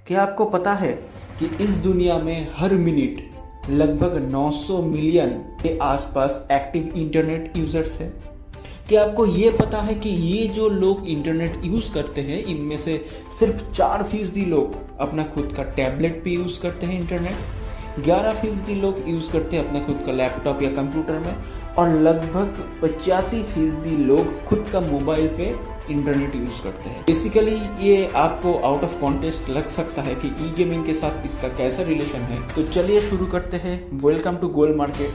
क्या आपको पता है कि इस दुनिया में हर मिनट लगभग 900 मिलियन के आसपास एक्टिव इंटरनेट यूजर्स हैं? क्या आपको ये पता है कि ये जो लोग इंटरनेट यूज़ करते हैं इनमें से सिर्फ 4% लोग अपना खुद का टैबलेट पे यूज़ करते हैं इंटरनेट, 11% लोग यूज़ करते हैं अपना खुद का लैपटॉप या कंप्यूटर में, और लगभग 85% लोग खुद का मोबाइल पे इंटरनेट यूज़ करते हैं। बेसिकली ये आपको आउट ऑफ कॉन्टेक्स्ट लग सकता है कि ई गेमिंग के साथ इसका कैसा रिलेशन है, तो चलिए शुरू करते हैं। Welcome to gold market.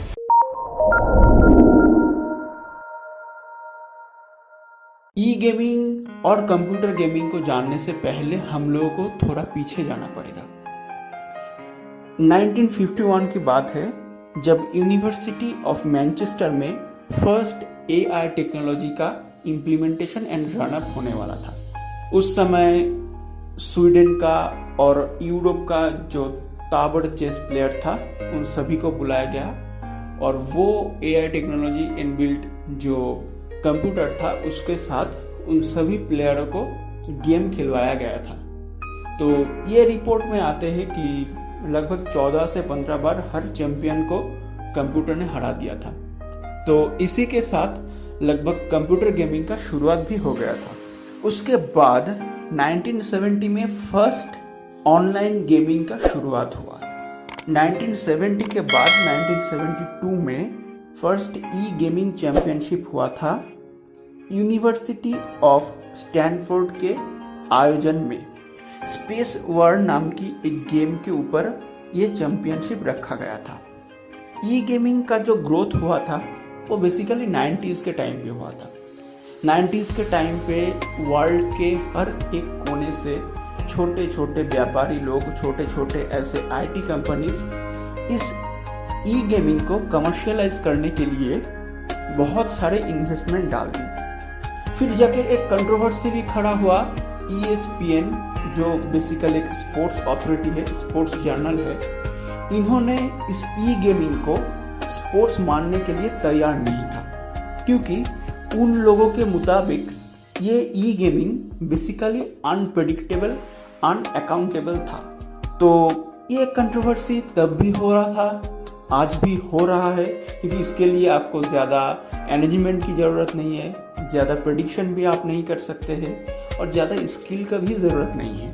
E gaming और कंप्यूटर गेमिंग को जानने से पहले हम लोगों को थोड़ा पीछे जाना पड़ेगा। 1951 की बात है जब यूनिवर्सिटी ऑफ मैनचेस्टर में फर्स्ट एआई टेक्नोलॉजी का इम्प्लीमेंटेशन एंड रनअप होने वाला था। उस समय स्वीडन का और यूरोप का जो ताबड़ चेस प्लेयर था उन सभी को बुलाया गया और वो एआई टेक्नोलॉजी इनबिल्ट जो कंप्यूटर था उसके साथ उन सभी प्लेयरों को गेम खिलवाया गया था। तो ये रिपोर्ट में आते हैं कि लगभग 14 से 15 बार हर चैंपियन को कंप्यूटर ने हरा दिया था। तो इसी के साथ लगभग कंप्यूटर गेमिंग का शुरुआत भी हो गया था। उसके बाद 1970 में फर्स्ट ऑनलाइन गेमिंग का शुरुआत हुआ। 1970 के बाद 1972 में फर्स्ट ई गेमिंग चैंपियनशिप हुआ था यूनिवर्सिटी ऑफ स्टैनफोर्ड के आयोजन में। स्पेस वॉर नाम की एक गेम के ऊपर यह चैंपियनशिप रखा गया था। ई गेमिंग का जो ग्रोथ हुआ था वो बेसिकली 90s के टाइम पे हुआ था। 90s के टाइम पे वर्ल्ड के हर एक कोने से छोटे छोटे व्यापारी लोग, छोटे छोटे ऐसे आईटी कंपनीज इस ई गेमिंग को कमर्शियलाइज करने के लिए बहुत सारे इन्वेस्टमेंट डाल दी। फिर जाके एक कंट्रोवर्सी भी खड़ा हुआ। ESPN जो बेसिकली एक स्पोर्ट्स अथॉरिटी है, स्पोर्ट्स जर्नल है, इन्होंने इस ई गेमिंग को स्पोर्ट्स मानने के लिए तैयार नहीं था, क्योंकि उन लोगों के मुताबिक ये ई गेमिंग बेसिकली अनप्रेडिक्टेबल, अनअकाउंटेबल था। तो ये कंट्रोवर्सी तब भी हो रहा था, आज भी हो रहा है, क्योंकि इसके लिए आपको ज़्यादा मैनेजमेंट की ज़रूरत नहीं है, ज़्यादा प्रेडिक्शन भी आप नहीं कर सकते हैं और ज़्यादा स्किल का भी ज़रूरत नहीं है।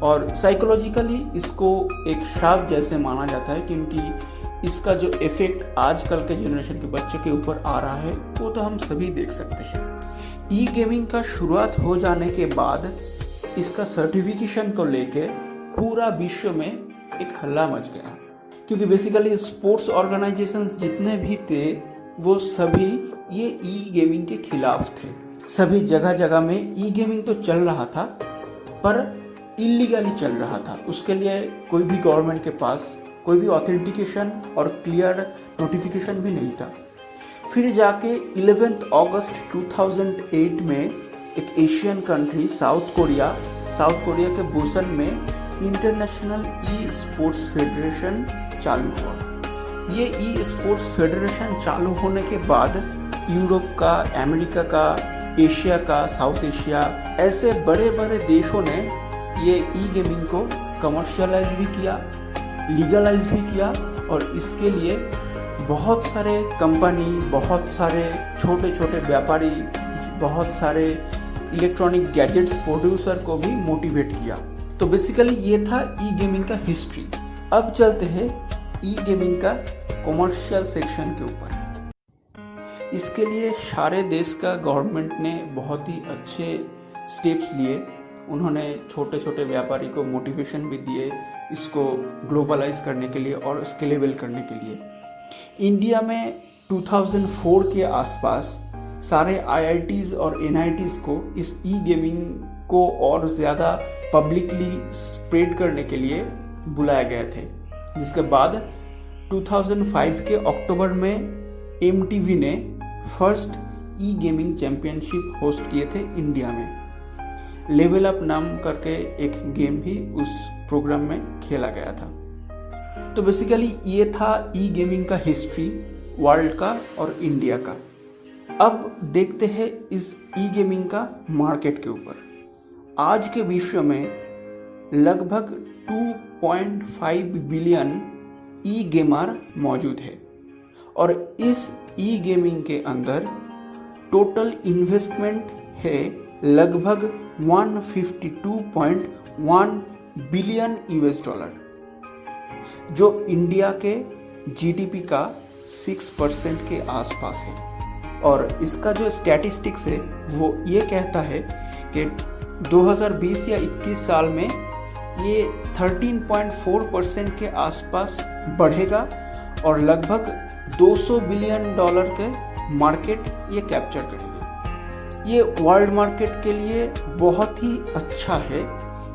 और साइकोलॉजिकली इसको एक श्राप जैसे माना जाता है, क्योंकि इसका जो इफेक्ट आजकल के जनरेशन के बच्चों के ऊपर आ रहा है वो तो हम सभी देख सकते हैं। ई गेमिंग का शुरुआत हो जाने के बाद इसका सर्टिफिकेशन को लेके पूरा विश्व में एक हल्ला मच गया, क्योंकि बेसिकली स्पोर्ट्स ऑर्गेनाइजेशंस जितने भी थे वो सभी ये ई गेमिंग के खिलाफ थे। सभी जगह जगह में ई गेमिंग तो चल रहा था पर इलीगली चल रहा था। उसके लिए कोई भी गवर्नमेंट के पास कोई भी ऑथेंटिकेशन और क्लियर नोटिफिकेशन भी नहीं था। फिर जाके 11 अगस्त 2008 में एक एशियन कंट्री साउथ कोरिया के बुसन में इंटरनेशनल ई स्पोर्ट्स फेडरेशन चालू हुआ। ये ई स्पोर्ट्स फेडरेशन चालू होने के बाद यूरोप का, अमेरिका का, एशिया का, साउथ एशिया, ऐसे बड़े बड़े देशों ने ये ई गेमिंग को कमर्शियलाइज भी किया, लीगलाइज भी किया, और इसके लिए बहुत सारे कंपनी, बहुत सारे छोटे छोटे व्यापारी, बहुत सारे इलेक्ट्रॉनिक गैजेट्स प्रोड्यूसर को भी मोटिवेट किया। तो बेसिकली ये था ई गेमिंग का हिस्ट्री। अब चलते हैं ई गेमिंग का कमर्शियल सेक्शन के ऊपर। इसके लिए सारे देश का गवर्नमेंट ने बहुत ही अच्छे स्टेप्स लिए। उन्होंने छोटे छोटे व्यापारी को मोटिवेशन भी दिए इसको ग्लोबलाइज करने के लिए और स्केलेबल करने के लिए। इंडिया में 2004 के आसपास सारे IITs और NITs को इस ई गेमिंग को और ज़्यादा पब्लिकली स्प्रेड करने के लिए बुलाए गए थे। जिसके बाद 2005 के अक्टूबर में MTV ने फर्स्ट ई गेमिंग चैंपियनशिप होस्ट किए थे इंडिया में। लेवल अप नाम करके एक गेम भी उस प्रोग्राम में खेला गया था। तो बेसिकली ये था ई गेमिंग का हिस्ट्री वर्ल्ड का और इंडिया का। अब देखते हैं इस ई गेमिंग का मार्केट के ऊपर। आज के विश्व में लगभग 2.5 बिलियन ई गेमर मौजूद है और इस ई गेमिंग के अंदर टोटल इन्वेस्टमेंट है लगभग 152.1 बिलियन यूएस डॉलर, जो इंडिया के जीडीपी का 6% के आसपास है। और इसका जो स्टैटिस्टिक्स है वो ये कहता है कि 2020 या 21 साल में ये 13.4% के आसपास बढ़ेगा और लगभग 200 बिलियन डॉलर के मार्केट ये कैप्चर करेगी। ये वर्ल्ड मार्केट के लिए बहुत ही अच्छा है,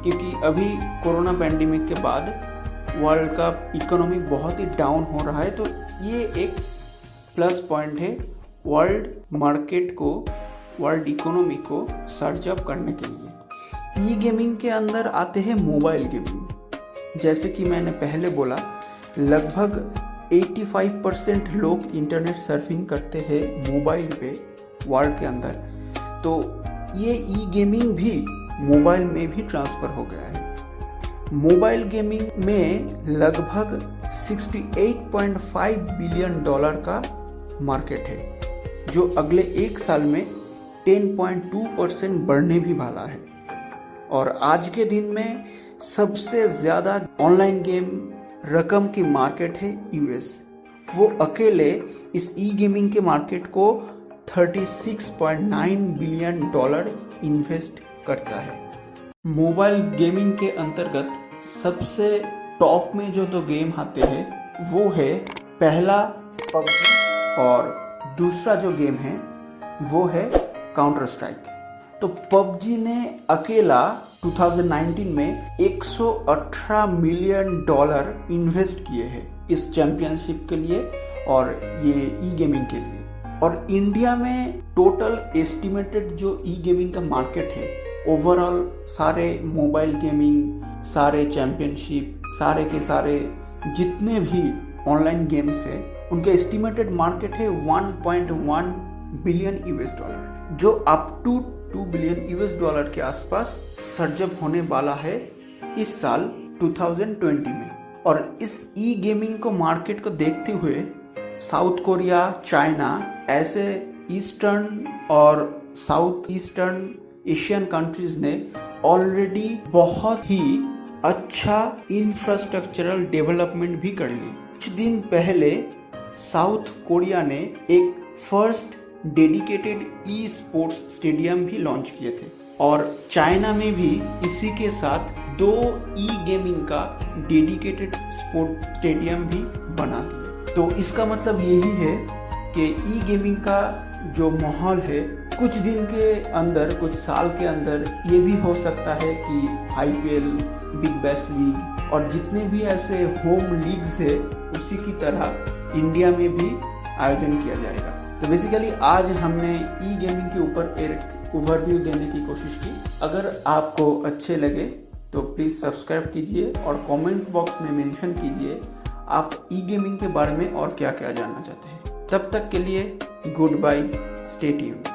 क्योंकि अभी कोरोना पैंडेमिक के बाद वर्ल्ड का इकोनॉमी बहुत ही डाउन हो रहा है, तो ये एक प्लस पॉइंट है वर्ल्ड मार्केट को, वर्ल्ड इकोनॉमी को सर्च अप करने के लिए। ई गेमिंग के अंदर आते हैं मोबाइल गेमिंग। जैसे कि मैंने पहले बोला, लगभग 85% लोग इंटरनेट सर्फिंग करते हैं मोबाइल पे वर्ल्ड के अंदर, तो ये ई गेमिंग भी मोबाइल में भी ट्रांसफ़र हो गया है। मोबाइल गेमिंग में लगभग 68.5 बिलियन डॉलर का मार्केट है, जो अगले एक साल में 10.2% बढ़ने भी वाला है। और आज के दिन में सबसे ज़्यादा ऑनलाइन गेम रकम की मार्केट है यूएस। वो अकेले इस ई गेमिंग के मार्केट को 36.9 बिलियन डॉलर इन्वेस्ट करता है। मोबाइल गेमिंग के अंतर्गत सबसे टॉप में जो दो गेम आते हैं वो है पहला पबजी और दूसरा जो गेम है वो है काउंटर स्ट्राइक। तो पबजी ने अकेला 2019 में 118 मिलियन डॉलर इन्वेस्ट किए हैं इस चैंपियनशिप के लिए और ये ई गेमिंग के लिए। और इंडिया में टोटल एस्टिमेटेड जो ई गेमिंग का मार्केट है, ओवरऑल सारे मोबाइल गेमिंग, सारे चैंपियनशिप, सारे के सारे जितने भी ऑनलाइन गेम्स है, उनके एस्टिमेटेड मार्केट है 1.1 बिलियन यूएस डॉलर, जो up to 2 billion US dollar के आसपास सर्जअप होने वाला है इस साल 2020 में। और इस ई गेमिंग को मार्केट को देखते हुए साउथ कोरिया, चाइना ऐसे ईस्टर्न और साउथ ईस्टर्न एशियन कंट्रीज ने ऑलरेडी बहुत ही अच्छा इंफ्रास्ट्रक्चरल डेवलपमेंट भी कर ली। कुछ दिन पहले साउथ कोरिया ने एक first dedicated e sports stadium भी लॉन्च किए थे और चाइना में भी इसी के साथ 2 ई गेमिंग का डेडिकेटेड स्पोर्ट स्टेडियम भी बना दिए। तो इसका मतलब यही है कि ई गेमिंग का जो माहौल है कुछ दिन के अंदर, कुछ साल के अंदर ये भी हो सकता है कि आईपीएल, बिग बैश लीग और जितने भी ऐसे होम लीग्स है उसी की तरह इंडिया में भी आयोजन किया जाएगा। तो बेसिकली आज हमने ई गेमिंग के ऊपर एक ओवरव्यू देने की कोशिश की। अगर आपको अच्छे लगे तो प्लीज़ सब्सक्राइब कीजिए और कमेंट बॉक्स में मेंशन कीजिए आप ई गेमिंग के बारे में और क्या क्या जानना चाहते हैं। तब तक के लिए गुड बाय, स्टे ट्यून्ड।